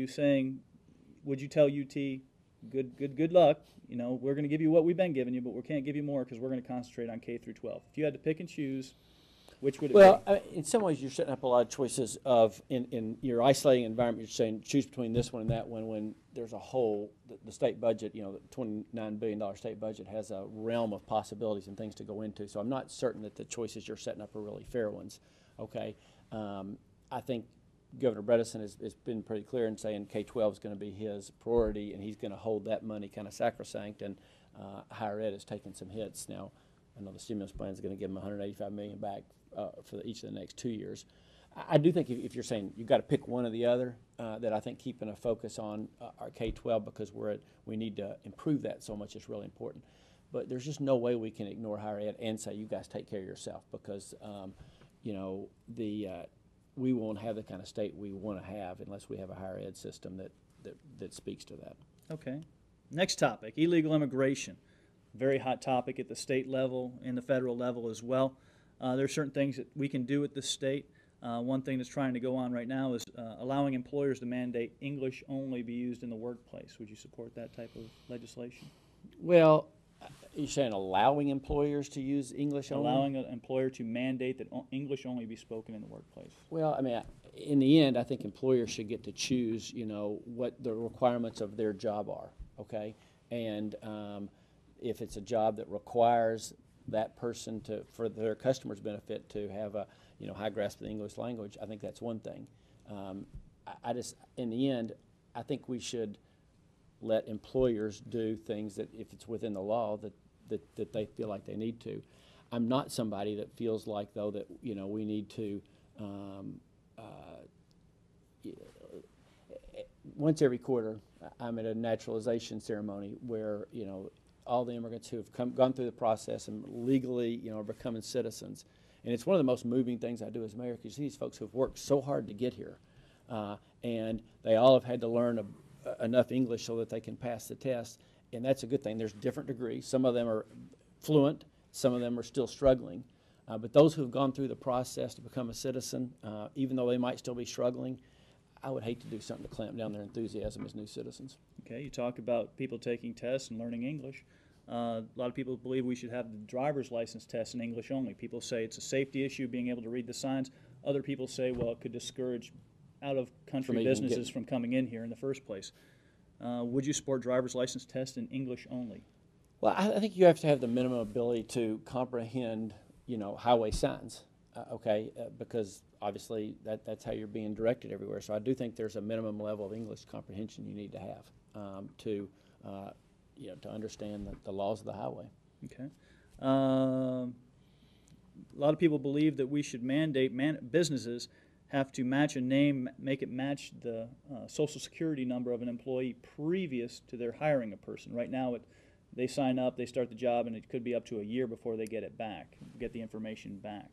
you saying, would you tell UT, good luck, we're going to give you what we've been giving you, but we can't give you more because we're going to concentrate on K through 12. If you had to pick and choose, which would it Well, be? in some ways, you're setting up a lot of choices of in your isolating environment. You're saying choose between this one and that one. When there's a whole, the state budget, the $29 billion state budget has a realm of possibilities and things to go into. So I'm not certain that the choices you're setting up are really fair ones. Okay, I think Governor Bredesen has been pretty clear in saying K-12 is going to be his priority, and he's going to hold that money kind of sacrosanct. And higher ed has taken some hits. Now, I know the stimulus plan is going to give them $185 million back for each of the next 2 years. I do think if you're saying you've got to pick one or the other, that I think keeping a focus on our K-12 because we need to improve that so much is really important. But there's just no way we can ignore higher ed and say you guys take care of yourself because we won't have the kind of state we want to have unless we have a higher ed system that speaks to that. Okay. Next topic, illegal immigration. Very hot topic at the state level and the federal level as well. There are certain things that we can do at the state. One thing that's trying to go on right now is allowing employers to mandate English only be used in the workplace. Would you support that type of legislation? Well, you're saying allowing employers to use English only? Allowing an employer to mandate that English only be spoken in the workplace. Well, I mean, in the end, I think employers should get to choose, what the requirements of their job are, okay? And if it's a job that requires that person for their customers' benefit, to have a, high grasp of the English language, I think that's one thing. In the end, I think we should let employers do things that, if it's within the law, that they feel like they need to. I'm not somebody that feels like, though, that we need to once every quarter I'm at a naturalization ceremony where all the immigrants who have gone through the process and legally are becoming citizens, and it's one of the most moving things I do as mayor, because you see these folks who've worked so hard to get here, and they all have had to learn enough English so that they can pass the test, and that's a good thing. There's different degrees. Some of them are fluent, some of them are still struggling, but those who have gone through the process to become a citizen, even though they might still be struggling, I would hate to do something to clamp down their enthusiasm as new citizens. Okay, you talk about people taking tests and learning English. A lot of people believe we should have the driver's license test in English only. People say it's a safety issue, being able to read the signs. Other people say, well, it could discourage out-of-country businesses from coming in here in the first place. Would you support driver's license test in English only? Well, I think you have to have the minimum ability to comprehend, highway signs, because obviously that's how you're being directed everywhere. So I do think there's a minimum level of English comprehension you need to have to understand the laws of the highway. Okay. A lot of people believe that we should mandate businesses have to match a name, make it match the social security number of an employee previous to their hiring a person. Right now, they sign up, they start the job, and it could be up to a year before they get it back, get the information back.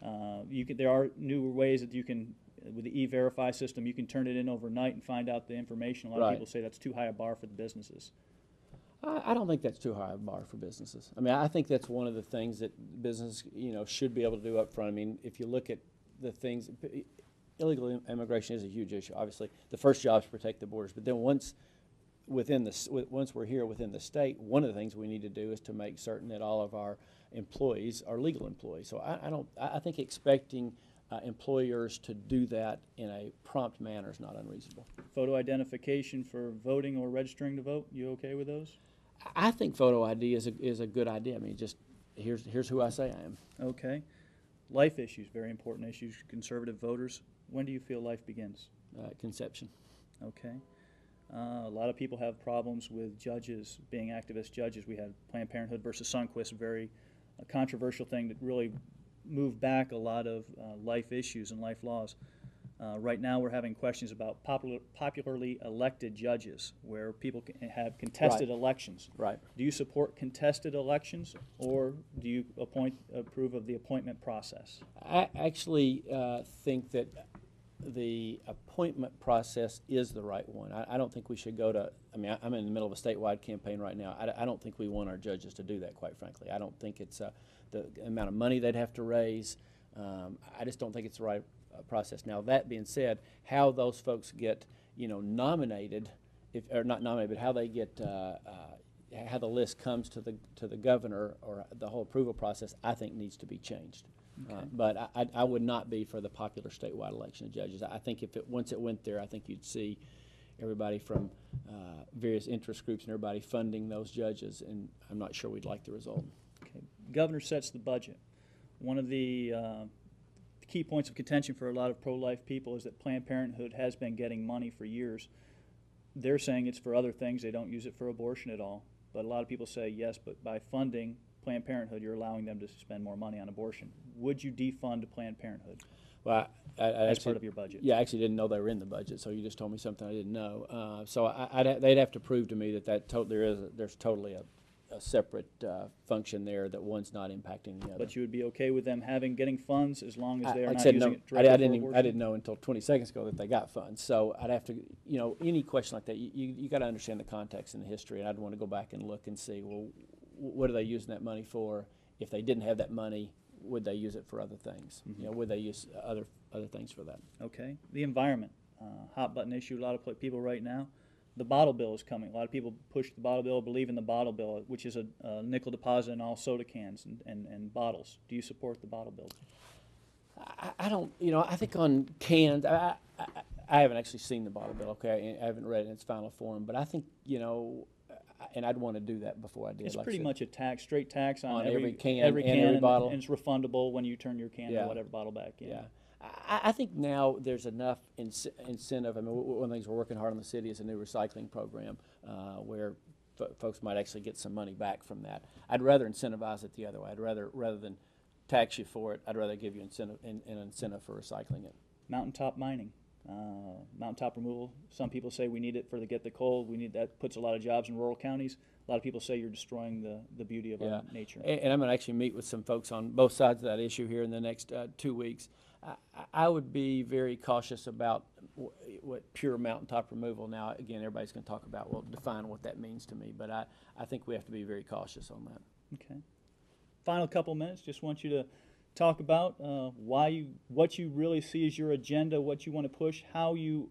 There are newer ways that you can, with the E-Verify system, you can turn it in overnight and find out the information. A lot of people say that's too high a bar for the businesses. I don't think that's too high a bar for businesses. I mean, I think that's one of the things that business, should be able to do up front. I mean, if you look at the things, illegal immigration is a huge issue. Obviously, the first job is to protect the borders, but then once we're here within the state, one of the things we need to do is to make certain that all of our employees are legal employees. So I think expecting employers to do that in a prompt manner is not unreasonable. Photo identification for voting or registering to vote, you okay with those? I think photo ID is a good idea. I mean, just here's who I say I am. Okay. Life issues, very important issues. Conservative voters, when do you feel life begins? Conception. Okay. A lot of people have problems with judges being activist judges. We had Planned Parenthood versus Sundquist, a very controversial thing that really moved back a lot of life issues and life laws. Right now we're having questions about popularly elected judges, where people can have contested elections. Right. Do you support contested elections, or do you approve of the appointment process? I actually think that the appointment process is the right one. I don't think we should go to, I mean, I'm in the middle of a statewide campaign right now. I don't think we want our judges to do that, quite frankly. I don't think it's the amount of money they'd have to raise. I just don't think it's the right process. Now, that being said, how those folks get nominated, or not nominated, but how they get, how the list comes to the governor, or the whole approval process, I think needs to be changed. Okay. But I would not be for the popular statewide election of judges. I think once it went there, I think you'd see everybody from various interest groups and everybody funding those judges, and I'm not sure we'd like the result. Okay. Governor sets the budget. One of the key points of contention for a lot of pro-life people is that Planned Parenthood has been getting money for years. They're saying it's for other things. They don't use it for abortion at all. But a lot of people say, yes, but by funding Planned Parenthood, you're allowing them to spend more money on abortion. Would you defund Planned Parenthood? Well, as part of your budget? Yeah, I actually didn't know they were in the budget, so you just told me something I didn't know. So they'd have to prove to me that there's totally a separate function there, that one's not impacting the other. But you would be okay with them getting funds as long as they are like not I said, using no, it directly for abortion? I didn't know until 20 seconds ago that they got funds. So I'd have to, any question like that, you got to understand the context and the history, and I'd want to go back and look and see, well, what are they using that money for? If they didn't have that money, would they use it for other things? Mm-hmm. Would they use other things for that? Okay. The environment, hot button issue. A lot of people right now. The bottle bill is coming. A lot of people push the bottle bill, believe in the bottle bill, which is a nickel deposit in all soda cans and bottles. Do you support the bottle bill? I don't, I think on cans, I haven't actually seen the bottle bill, okay? I haven't read it in its final form, but I think, and I'd want to do that before I did. It's like pretty I said, much a tax, straight tax on every can and every bottle. And it's refundable when you turn your can Yeah. or whatever bottle back in. Yeah. I think now there's enough incentive. I mean, one of the things we're working hard on in the city is a new recycling program where folks might actually get some money back from that. I'd rather incentivize it the other way. Rather than tax you for it, I'd rather give you an incentive for recycling it. Mountaintop mining, mountaintop removal. Some people say we need it to get the coal. That puts a lot of jobs in rural counties. A lot of people say you're destroying the beauty of our nature. And I'm going to actually meet with some folks on both sides of that issue here in the next 2 weeks. I would be very cautious about what pure mountaintop removal. Now, again, everybody's going to talk about, well, define what that means to me, but I think we have to be very cautious on that. Okay. Final couple minutes, just want you to talk about what you really see as your agenda, what you want to push, how you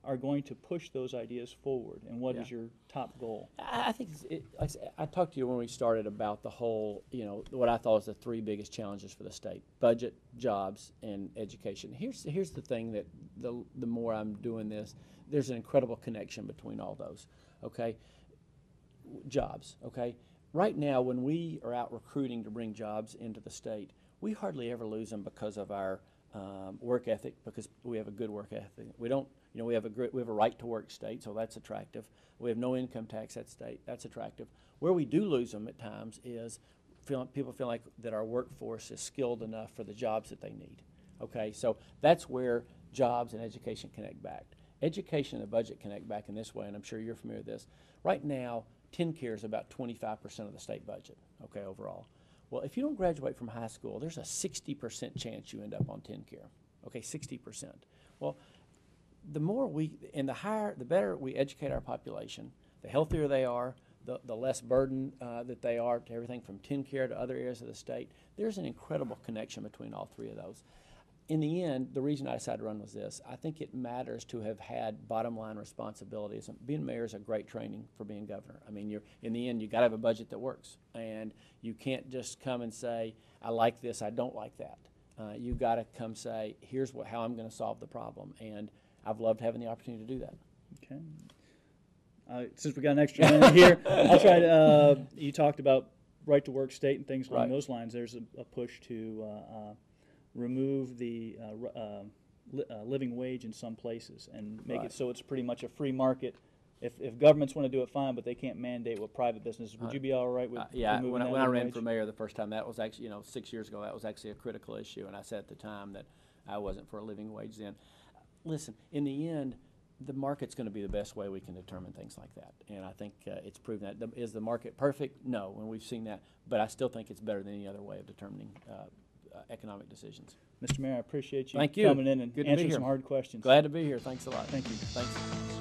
are going to push those ideas forward, and what is your top goal? I think like I said, I talked to you when we started about the whole, what I thought was the three biggest challenges for the state: budget, jobs, and education. Here's the thing that the more I'm doing this, there's an incredible connection between all those. Okay, jobs. Okay, right now when we are out recruiting to bring jobs into the state, we hardly ever lose them because of our work ethic, because we have a good work ethic. We don't. We have a right to work state, so that's attractive. We have no income tax at state, that's attractive. Where we do lose them at times is people feel like that our workforce is skilled enough for the jobs that they need. Okay, so that's where jobs and education connect back. Education and the budget connect back in this way, and I'm sure you're familiar with this. Right now, TennCare is about 25% of the state budget, okay, overall. Well, if you don't graduate from high school, there's a 60% chance you end up on TennCare, okay, 60%. Well, the better we educate our population, the healthier they are, the less burden that they are to everything from TennCare to other areas of the state. There's an incredible connection between all three of those. In the end, the reason I decided to run was this. I think it matters to have had bottom line responsibilities. Being mayor is a great training for being governor. I mean, in the end, you got to have a budget that works, and you can't just come and say, I like this, I don't like that. You got to come say, here's how I'm going to solve the problem, and I've loved having the opportunity to do that. Okay. Since we got an extra minute here, I'll try to. You talked about right to work state and things along those lines. There's a push to remove the living wage in some places and make it so it's pretty much a free market. If governments want to do it, fine, but they can't mandate what private businesses. Would you be all right with? Yeah, removing when that I ran wage? for mayor the first time, that was actually 6 years ago. That was actually a critical issue, and I said at the time that I wasn't for a living wage then. Listen, in the end, the market's going to be the best way we can determine things like that, and I think it's proven that. Is the market perfect? No, and we've seen that, but I still think it's better than any other way of determining economic decisions. Mr. Mayor, I appreciate you Thank you. coming in and Good to be answering here. some hard questions. Glad to be here. Thanks a lot. Thank you. Thanks.